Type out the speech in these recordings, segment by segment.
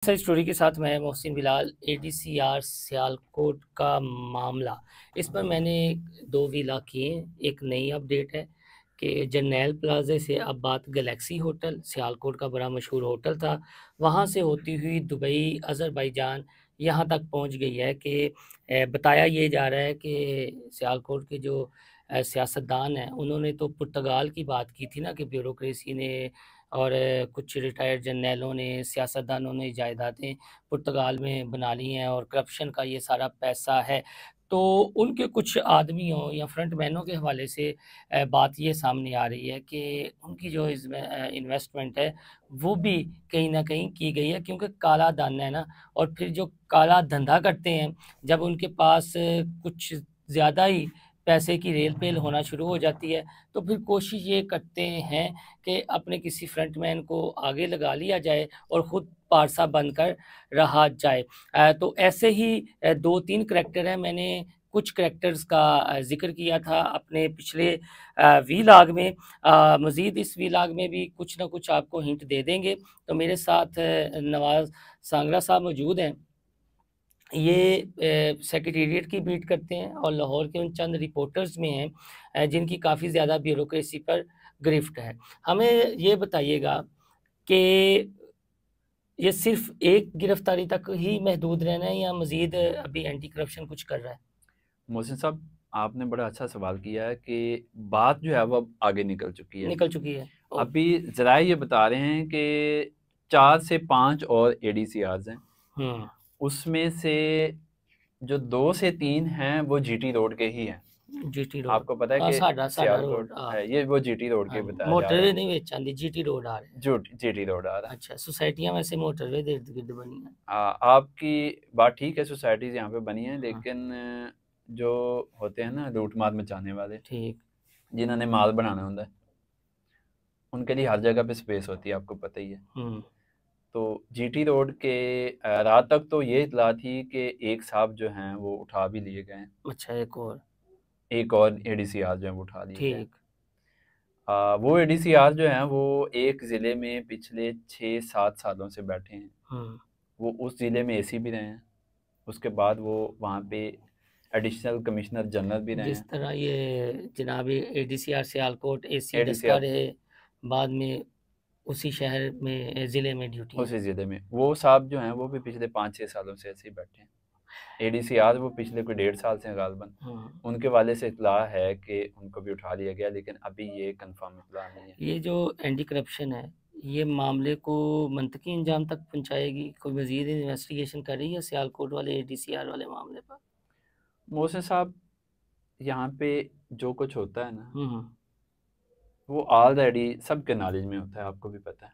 Sir story के साथ मैं मोहसिन बिलाल। एडीसीआर सियालकोट का मामला, इस पर मैंने 2 विला किए। एक नई अपडेट है कि जरनैल प्लाजे से अब बात गैलेक्सी होटल, सियालकोट का बड़ा मशहूर होटल था, वहाँ से होती हुई दुबई, अज़रबैजान यहाँ तक पहुँच गई है कि बताया ये जा रहा है कि सियालकोट के जो सियासतदान हैं उन्होंने तो पुर्तगाल की बात की थी ना, कि ब्यूरोक्रेसी ने और कुछ रिटायर्ड जर्नैलों ने, सियासतदानों ने जायदादें पुर्तगाल में बना ली हैं और करप्शन का ये सारा पैसा है। तो उनके कुछ आदमियों या फ्रंटमैनों के हवाले से बात ये सामने आ रही है कि उनकी जो इन्वेस्टमेंट है वो भी कहीं न कहीं की गई है, क्योंकि काला धन है ना। और फिर जो काला धंधा करते हैं, जब उनके पास कुछ ज़्यादा ही पैसे की रेल-पेल होना शुरू हो जाती है, तो फिर कोशिश ये करते हैं कि अपने किसी फ्रंटमैन को आगे लगा लिया जाए और खुद पारसा बनकर रहा जाए। तो ऐसे ही 2-3 करैक्टर हैं। मैंने कुछ करैक्टर्स का ज़िक्र किया था अपने पिछले वीलॉग में। मज़ीद इस वीलॉग में भी कुछ न कुछ आपको हिंट दे देंगे। तो मेरे साथ नवाज़ सांगरा साहब मौजूद हैं। ये सेक्रेटेरिएट की बीट करते हैं और लाहौर के उन चंद रिपोर्टर्स में हैं जिनकी काफ़ी ज़्यादा ब्यूरोक्रेसी पर गिरफ्त है। हमें ये बताइएगा कि ये सिर्फ़ एक गिरफ्तारी तक ही महदूद रहना है या मज़ीद अभी एंटी करप्शन कुछ कर रहा है? मोहसिन साहब, आपने बड़ा अच्छा सवाल किया है कि बात जो है वो अब आगे निकल चुकी है। निकल चुकी है? ओह! अभी ज़राए ये बता रहे हैं कि 4 से 5 और एडीसीआर्स हैं। हुँ। उसमें से जो 2 से 3 हैं वो जीटी रोड के ही हैं। GT road. आपको पता है कि साडा रोड सियालकोट है, ये वो जीटी रोड के हाँ जी। बताया जा रहा मोटरवे है। नहीं विच आंदी, जीटी रोड आ रहा है। जीटी रोड आ रहा है। अच्छा, सोसाइटियाँ वैसे मोटरवे दे इर्द-गिर्द बनी हैं। आपकी बात ठीक है, सोसाइटीज़ यहाँ पे बनी हैं, हाँ, लेकिन जो होते हैं ना लूट मार मचाने वाले, ठीक। जिन्होंने माल बनाना होता है, उनके लिए हर जगह पे स्पेस होती है, आपको पता ही है। हुँ। तो जीटी रोड के रात तक तो ये इत्तला थी कि एक साहब जो हैं वो उठा भी लिए गए हैं। अच्छा, एक और। एक और एडीसीआर जो हैं वो उठा लिए गए हैं। ठीक। वो एडीसीआर जो हैं वो एक ज़िले में पिछले 6-7 सालों से बैठे हैं। हुँ। वो उस ज़िले में एसी भी रहे हैं। उसके बाद वो वहाँ पे एडिशनल कमिश्नर जनरल भी रहे जिस हैं। तरह ये जनाब एडीसीआर सियालकोट एसी डस्का एडीसीआर रहे, बाद में उसी शहर में ज़िले में ड्यूटियाँ। उसी ज़िले में वो साहब जो हैं वो भी पिछले 5-6 सालों से ऐसे ही बैठे हैं। एडीसीआर वो पिछले कोई 1.5 साल से हैं गालिबन। हाँ। उनके वाले से इत्तला है कि उनको भी उठा लिया गया, लेकिन अभी ये कंफर्म इत्तला नहीं है। ये जो एंटी करप्शन है, ये मामले को मंतकी अंजाम तक पहुँचाएगी? कोई मज़ीद इन्वेस्टिगेशन कर रही है सियालकोट वाले एडीसीआर वाले मामले पर? मोहसिन साहब, यहाँ पे जो कुछ होता है ना हुँ, हुँ। वो ऑलरेडी सबके नॉलेज में होता है, आपको भी पता है।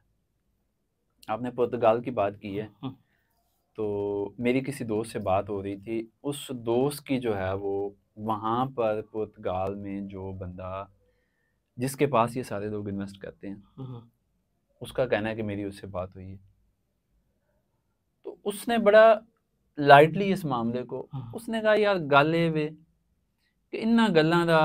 आपने पुर्तगाल की बात की है, हुँ, तो मेरी किसी दोस्त से बात हो रही थी। उस दोस्त की जो है वो वहाँ पर पुर्तगाल में जो बंदा जिसके पास ये सारे लोग इन्वेस्ट करते हैं, हुँ, हुँ, उसका कहना है कि मेरी उससे बात हुई है। तो उसने बड़ा लाइटली इस मामले को, हुँ। उसने कहा यार गल ये वे कि इन्हां गल्लां दा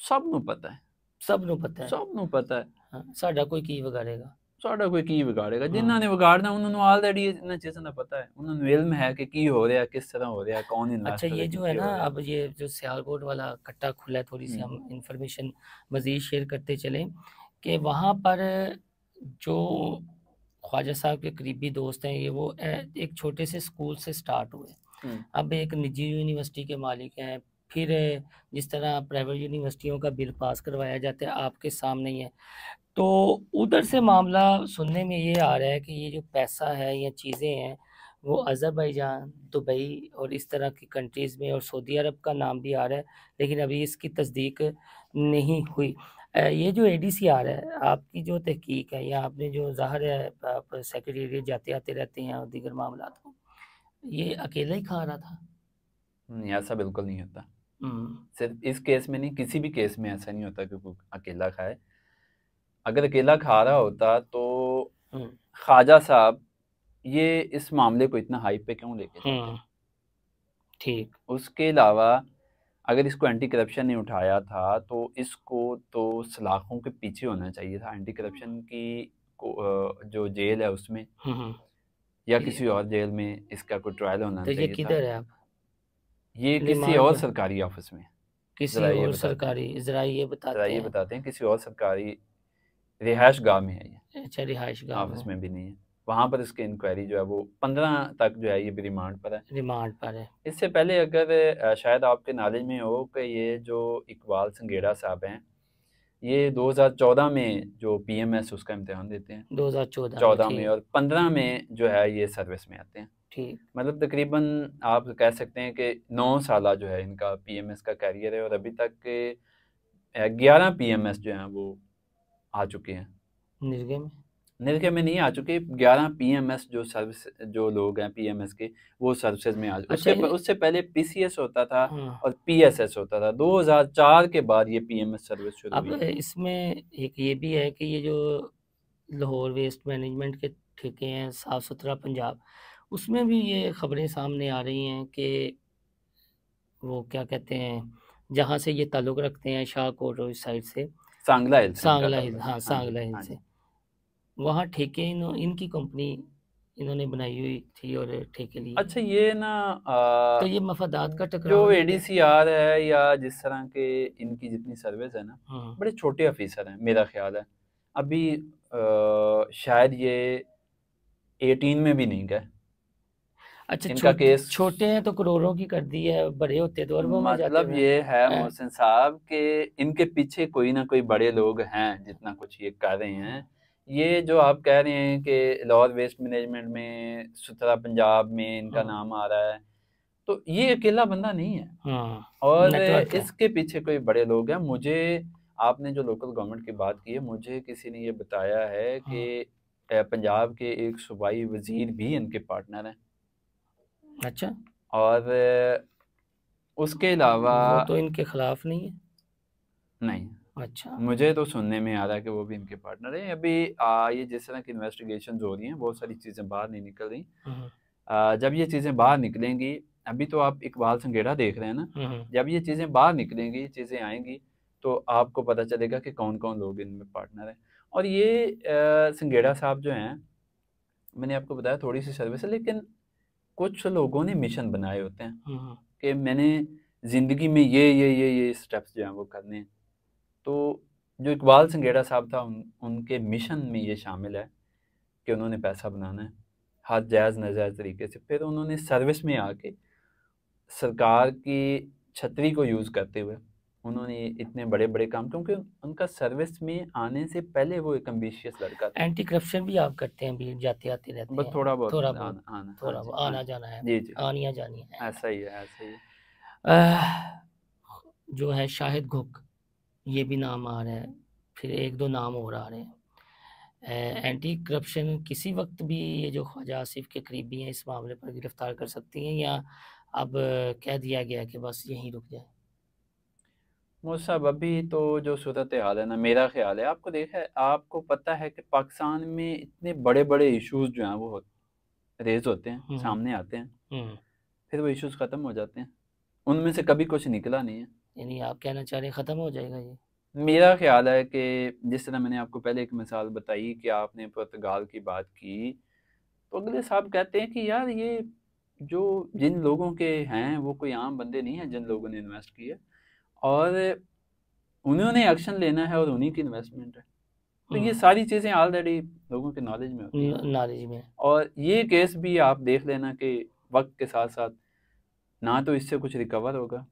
सब नूं पता है, सब ਨੂੰ ਪਤਾ ਹੈ। सब नूं पता है। ਹਾਂ, ਸਾਡਾ ਕੋਈ ਕੀ ਵਿਗਾੜੇਗਾ? ਸਾਡਾ ਕੋਈ ਕੀ ਵਿਗਾੜੇਗਾ, ਹਾਂ। ਜਿਨ੍ਹਾਂ ਨੇ ਵਿਗਾੜਨਾ ਉਹਨਾਂ ਨੂੰ ਆਲਰੇਡੀ ਇਹਨਾਂ ਚੀਜ਼ਾਂ ਦਾ ਪਤਾ ਹੈ, ਉਹਨਾਂ ਨੂੰ ਇਲਮ ਹੈ कि ਕੀ ਹੋ ਰਿਹਾ, किस तरह हो रहा है, कौन अच्छा, इन्वेस्टर ये है, जो है कितने ना, हो रहा है। अब ये जो सियालकोट वाला कट्टा खुला है, थोड़ी सी हम इंफॉर्मेशन मज़ीद शेयर करते चलें कि वहाँ पर जो ख्वाजा साहब के करीबी दोस्त हैं, ये वो एक छोटे से स्कूल से स्टार्ट हुए। हम्म, अब एक निजी यूनिवर्सिटी के मालिक हैं, फिर जिस तरह प्राइवेट यूनिवर्सिटियों का बिल पास करवाया जाता है, आपके सामने ही है। तो उधर से मामला सुनने में ये आ रहा है कि ये जो पैसा है या चीज़ें हैं, वो अज़रबैजान, दुबई और इस तरह की कंट्रीज़ में और सऊदी अरब का नाम भी आ रहा है, लेकिन अभी इसकी तस्दीक नहीं हुई। ये जो एडीसीआर है, आपकी जो तहकीक है या आपने जो ज़ाहिर है आप सेक्रेटेरिएट जाते-आते रहते हैं और दीगर मामलात को, ये अकेला ही खा रहा था? नहीं, ऐसा बिल्कुल नहीं होता। हुँ, सिर्फ इस केस में नहीं, किसी भी केस में ऐसा नहीं होता कि वो अकेला खाए। अगर अकेला खा रहा होता तो हुँ, ख्वाजा साहब ये इस मामले को इतना हाइप पे क्यों लेके जाते। हुँ, ठीक। उसके अलावा अगर इसको एंटी करप्शन ने उठाया था तो इसको तो सलाखों के पीछे होना चाहिए था, एंटी करप्शन की जो जेल है उसमें। हुँ, हुँ, या ये किसी और जेल में इसका कोई ट्रायल होना तो ये चाहिए था। किधर है अब? ये किसी रिमांड और पर सरकारी ऑफिस में है। किसी ज़रा ये और बताते हैं, सरकारी ज़रा ये ज़रा बताते ये हैं। बताते हैं किसी और सरकारी रिहाइश गाह में है ये, अच्छा, रिहाइश गाह ऑफिस में में भी नहीं है। वहाँ पर इसकी इंक्वायरी जो है वो 15 तक जो है ये भी रिमांड पर है। रिमांड पर है। इससे पहले अगर शायद आपके नॉलेज में हो कि ये जो इकबाल संघेड़ा साहब हैं, ये 2014 में जो पीएमएस उसका इम्तिहान देते हैं, 2014 में, 14 में, ठीक। और 15 में जो है ये सर्विस में आते हैं। ठीक। मतलब तकरीबन आप कह सकते हैं कि 9 साला जो है इनका पीएमएस का कैरियर है, और अभी तक के 11 पीएमएस जो हैं वो आ चुके हैं। निर्गे में। निर्के में नहीं आ चुके, 11 पीएमएस जो सर्विस जो लोग हैं पीएमएस के, वो सर्विसेज में आ अच्छा उससे पहले पीसीएस होता था हाँ। और पीएसएस होता था। 2004 के बाद ये पीएमएस सर्विस शुरू अब हुई है। इसमें एक ये भी है कि ये जो लाहौर वेस्ट मैनेजमेंट के ठेके हैं, साफ़ सुथरा पंजाब, उसमें भी ये खबरें सामने आ रही हैं कि वो क्या कहते हैं, जहाँ से ये ताल्लुक़ रखते हैं शाहकोट और इस साइड से, सांगला हिल से इनका सांगला हिल, ताल्लुक है। हाँ, हाँ जी, सांगला हिल हाँ से, जी। वहाँ ठेके इनकी कंपनी इन्होंने बनाई हुई थी और ठेके लिए। अच्छा, ये ना तो ये मफादात का जो टकराव नहीं है क्या? एडीसीआर है या जिस तरह के इनकी जितनी सर्विस है ना, हाँ। बड़े छोटे ऑफिसर हैं मेरा ख्याल है। अभी शायद ये 18 में भी नहीं गए। अच्छा, इनका केस, छोटे हैं तो करोड़ों की कर दी है, बड़े होते तो अरबों में जाते मतलब हुए। ये है हैं। मोहसिन साहब कि इनके पीछे कोई ना कोई बड़े लोग हैं जितना कुछ ये कर रहे हैं। ये जो आप कह रहे हैं कि लाहौर वेस्ट मैनेजमेंट में, सुथरा पंजाब में इनका हाँ। नाम आ रहा है, तो ये अकेला बंदा नहीं है, हाँ, और नेटवर्क है। इसके पीछे कोई बड़े लोग हैं। मुझे, आपने जो लोकल गवर्नमेंट की बात की है, मुझे किसी ने ये बताया है हाँ। कि पंजाब के एक सूबाई वजीर भी इनके पार्टनर हैं, अच्छा, और उसके अलावा वो तो इनके खिलाफ नहीं है। नहीं, अच्छा। मुझे तो सुनने में आ रहा है कि वो भी इनके पार्टनर हैं। अभी ये जिस तरह की इन्वेस्टिगेशन हो रही हैं, बहुत सारी चीज़ें बाहर नहीं निकल रही। हम्म। जब ये चीज़ें बाहर निकलेंगी, अभी तो आप इकबाल संघेड़ा देख रहे हैं ना, हम्म। जब ये चीज़ें बाहर निकलेंगी, चीज़ें आएंगी, तो आपको पता चलेगा कि कौन कौन लोग इनमें पार्टनर हैं। और ये संघेड़ा साहब जो हैं, मैंने आपको बताया थोड़ी सी सर्विस है, लेकिन कुछ लोगों ने मिशन बनाए होते हैं हम्म। कि मैंने ज़िंदगी में ये स्टेप्स जो हैं वो करने हैं। तो जो इकबाल संघेड़ा साहब था, उनके मिशन में ये शामिल है कि उन्होंने पैसा बनाना है हर जायज़ नाजायज़ तरीके से। फिर उन्होंने सर्विस में आके सरकार की छतरी को यूज़ करते हुए उन्होंने इतने बड़े बड़े काम, क्योंकि उनका सर्विस में आने से पहले वो एक एम्बिशियस लड़का था। एंटी करप्शन भी आप करते हैं, भी जाते आते रहते बस हैं? थोड़ा बहुत थोड़ा बहुत। आना आना, हाँ थोड़ा जी, बहुत हाँ आना जी, जाना है। जी जी, आनिया जानी है। ऐसा ही है, ऐसा ही है। आह, जो है शाहिद घुक, ये भी नाम आ रहा है, फिर एक दो नाम और आ रहे हैं। एंटी करप्शन किसी वक्त भी ये जो ख्वाजा आसिफ के करीबी हैं इस मामले पर गिरफ्तार कर सकती हैं, या अब कह दिया गया कि बस यहीं रुक जाए? मुझसे अभी तो जो सूरत हाल है ना, मेरा ख्याल है, आपको देखा है, आपको पता है कि पाकिस्तान में इतने बड़े बड़े इश्यूज जो हैं वो रेज होते हैं, हम्म। सामने आते हैं, हम्म। फिर वो इश्यूज ख़त्म हो जाते हैं, उनमें से कभी कुछ निकला नहीं है। यानी आप कहना चाह रहे हैं ख़त्म हो जाएगा ये? मेरा ख्याल है कि जिस तरह मैंने आपको पहले एक मिसाल बताई कि आपने पुर्तगाल की बात की, तो अगले साहब कहते हैं कि यार ये जो जिन लोगों के हैं वो कोई आम बंदे नहीं हैं, जिन लोगों ने इन्वेस्ट किया, और उन्होंने एक्शन लेना है, और उन्हीं की इन्वेस्टमेंट है। तो ये सारी चीज़ें ऑलरेडी लोगों के नॉलेज में होती हैं। नॉलेज में। और ये केस भी आप देख लेना कि वक्त के साथ साथ ना तो इससे कुछ रिकवर होगा,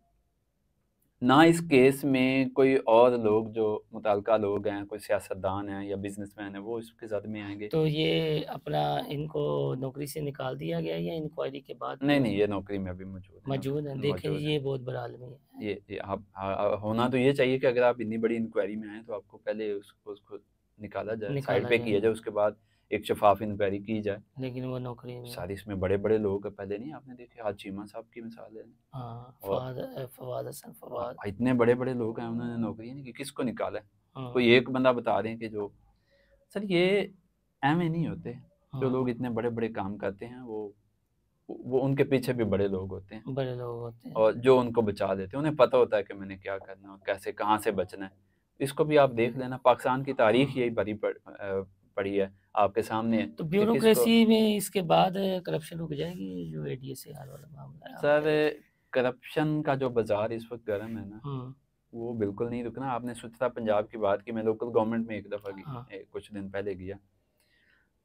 ना इस केस में कोई और लोग जो मुतल्लिका लोग हैं, कोई सियासतदान हैं या बिजनेसमैन हैं, वो इसके ज़द में आएंगे। तो ये अपना इनको नौकरी से निकाल दिया गया या इंक्वायरी के बाद नहीं नहीं, ये नौकरी में अभी मौजूद हैं, मौजूद है? देखें, मौजूद हैं। ये बहुत बुरा आलमी है। ये आप होना तो ये चाहिए कि अगर आप इतनी बड़ी इंक्वायरी में आए तो आपको पहले उसको निकाला जाए, साइड निकाला पे किया जाए, जाए, उसके बाद एक शफाफ इंक्वायरी की जाए। लेकिन वो नौकरी में। सारी इसमें बड़े बड़े लोग हैं, पहले नहीं आपने देखे, आज चीमा साहब की मिसाल है, हाँ, और फवाद हसन फवाद। इतने बड़े बड़े लोग हैं, उन्होंने नौकरी नहीं की, किसको निकाला है? हाँ। कोई एक बंदा बता रहे हैं कि जो, सर ये एम ए नहीं होते, जो लोग हाँ, इतने बड़े बड़े काम करते हैं, वो उनके पीछे भी बड़े लोग होते हैं, बड़े लोग होते हैं। और जो उनको बचा देते हैं, उन्हें पता होता है कि मैंने क्या करना है और कैसे कहाँ से बचना है। इसको भी आप देख लेना, पाकिस्तान की तारीख हाँ। यही पड़ी है, आपके सामने है तो कि किसको। ब्यूरोक्रेसी में इसके बाद करप्शन रुक जाएगी, जो एडीएसआर वाला मामला है, आप सर क्या कहते करप्शन का जो बाजार इस वक्त गर्म है ना, हैं? वो बिल्कुल नहीं रुकना। आपने स्वच्छता पंजाब की बात की, मैं लोकल गवर्नमेंट में एक दफ़ा हाँ। कुछ दिन पहले गया,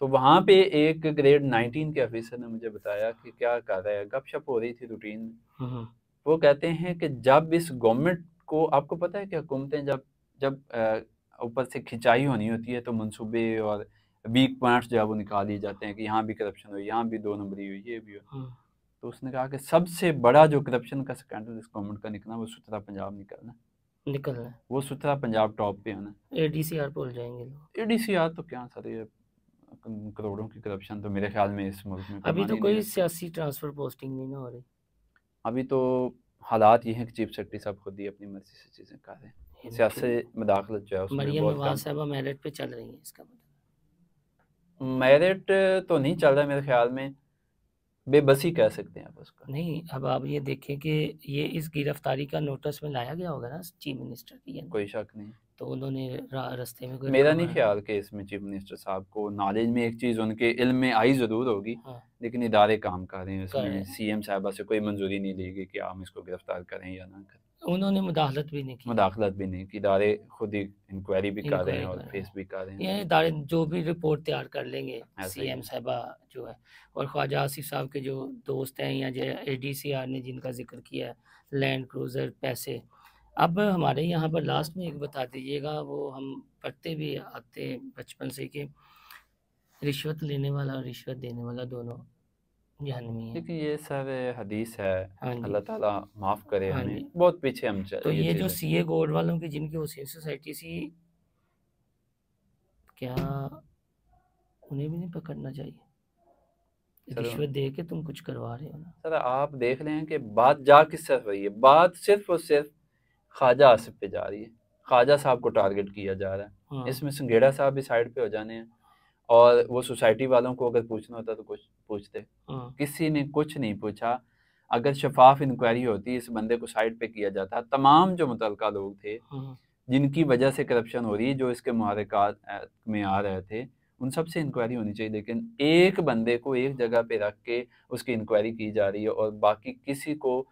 तो वहाँ पे एक ग्रेड 19 के ऑफिसर ने मुझे बताया कि क्या कर रहा है, गपशप हो रही थी रूटीन में। हम्म। वो कहते हैं कि जब इस गवर्नमेंट को, आपको पता है कि हुकूमतें जब जब ऊपर से खिंचाई होनी होती है तो मंसूबे और वीक पॉइंट्स जो है वो निकाल दिए जाते हैं कि यहाँ भी करप्शन हुई, यहाँ भी 2 नंबरी हुई, ये भी हुई। हम्म। तो उसने कहा कि सबसे बड़ा जो करप्शन का स्कैंडल इस गवर्नमेंट का निकला वो सुथरा पंजाब निकलना, निकलना है। वो सुथरा पंजाब टॉप पे आना। एडीसीआर भूल जाएंगे लोग। एडीसीआर तो क्या सर, ये करोड़ों की करप्शन तो मेरे ख्याल में इस मुल्क में अभी करवानी तो ही नहीं कोई चाहिए। सियासी ट्रांसफर पोस्टिंग नहीं ना हो रही। अभी तो हालात ये हैं कि चीफ सेक्रेटरी साहब खुद ही अपनी मर्जी से चीज़ें कर रहे हैं, सियासी मदाखलत जो है उसमें मरियम बहुत नवाज कम। साहबा मेरिट पे चल रही हैं, इसका मतलब मेरिट तो नहीं चल रहा है मेरे ख्याल में, बेबसी कह सकते हैं आप उसका। नहीं। अब आप ये देखें कि ये इस गिरफ्तारी का नोटिस में लाया गया होगा ना चीफ मिनिस्टर की, यानी कोई शक नहीं। तो उन्होंने रास्ते में कोई मेरा नहीं खबर। ख्याल कि इसमें चीफ मिनिस्टर साहब को नॉलेज में, एक चीज़ उनके इल्म में आई ज़रूर होगी, हाँ, लेकिन इदारे काम कर रहे हैं, कर रहे इसमें हैं। सीएम साहबा से कोई मंजूरी नहीं ली गई कि हम इसको गिरफ्तार करें या ना करें। उन्होंने मुदाखलत भी नहीं की, मुदाखलत भी नहीं की, इदारे खुद ही इंक्वायरी भी कर रहे हैं इंक्वायरी और कर रहे फेस हैं। भी कर रहे हैं, ये तो इदारे जो भी रिपोर्ट तैयार कर लेंगे ऐसा ही सीएम है। साहबा जो है, और ख्वाजा आसिफ साहब के जो दोस्त हैं या जो एडीसीआर ने जिनका जिक्र किया है, लैंड क्रूज़र पैसे। अब हमारे यहाँ पर लास्ट में एक बता दीजिएगा, वो हम पढ़ते भी आते हैं बचपन से कि रिश्वत लेने वाला और रिश्वत देने वाला दोनों जहन्नमी हैं। देखिए ये सर हदीस है, हाँ जी। अल्लाह ताला माफ़ करे हाँ हमें, जी। बहुत पीछे हम तो ये ये जो चीज़ें। सीए गोल्ड वालों की जिनकी हुसैन सोसाइटी सी, क्या उन्हें भी नहीं पकड़ना चाहिए? सर रिश्वत दे के तुम कुछ करवा रहे हो ना। सर आप देख रहे हैं कि बात जा किस तरफ रही है, बात सिर्फ और सिर्फ ख्वाजा आसिफ पे जा रही है, ख्वाजा साहब को टारगेट किया जा रहा है। हाँ। इसमें संघेड़ा साहब भी साइड पे हो जाने हैं, और वो सोसाइटी वालों को अगर पूछना होता तो कुछ पूछते, हाँ। किसी ने कुछ नहीं पूछा। अगर शफाफ इंक्वायरी होती, इस बंदे को साइड पे किया जाता, तमाम जो मुतलका लोग थे हाँ। जिनकी वजह से करप्शन हो रही है, जो इसके मुहर्रिकात में आ रहे थे, उन सब से इंक्वायरी होनी चाहिए। लेकिन एक बंदे को एक जगह पे रख के उसकी इंक्वायरी की जा रही है और बाकी किसी को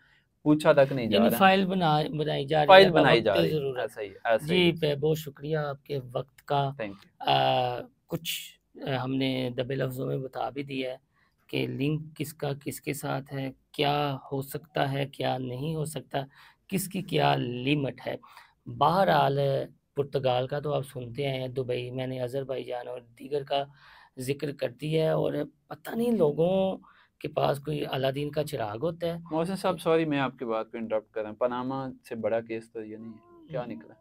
पूछा तक नहीं जा यानी रहा है, फाइल बनाई जा रही है फाइल बनाई जा बवक्त रही है। ज़रूरत। ऐसा ही है, ऐसा ही जी, है। बहुत शुक्रिया आपके वक्त का। Thank you. कुछ हमने दबे लफ्ज़ों में बता भी दिया है कि लिंक किसका किसके साथ है, क्या हो सकता है, क्या नहीं हो सकता, किसकी क्या लिमिट है। बहरहाल पुर्तगाल का तो आप सुनते हैं, दुबई, मैंने अज़रबैजान और दीगर का ज़िक्र कर दिया है, और पता नहीं लोगों के पास कोई अलादीन का चिराग होता है मोहसिन साहब कि सॉरी, मैं आपकी बात को इंटरप्ट कर रहा हूँ, पनामा से बड़ा केस तो ये नहीं है, क्या निकला?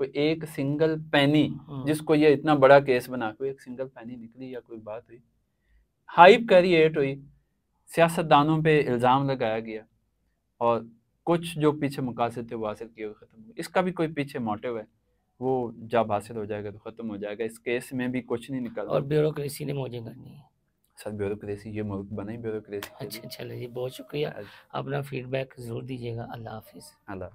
कोई एक सिंगल पैनी, हाँ। जिसको ये इतना बड़ा केस बना, कोई एक सिंगल पैनी निकली या कोई बात हुई, हाइप क्रिएट हुई, सियासतदानों पे इल्ज़ाम लगाया गया, और कुछ जो पीछे मकासद थे वो हासिल किए हुए ख़त्म हुए। इसका भी कोई पीछे मोटिव है, वो जब हासिल हो जाएगा तो ख़त्म हो जाएगा। इस केस में भी कुछ नहीं निकलना। और ब्यूरोक्रेसी ने मौजें करनी है। सर ब्यूरोक्रेसी, ये मुल्क बना ही ब्यूरोक्रेसी के लिए। अच्छा, चलो जी, बहुत शुक्रिया। अपना फीडबैक ज़रूर दीजिएगा। अल्लाह हाफ़िज़। अल्लाह।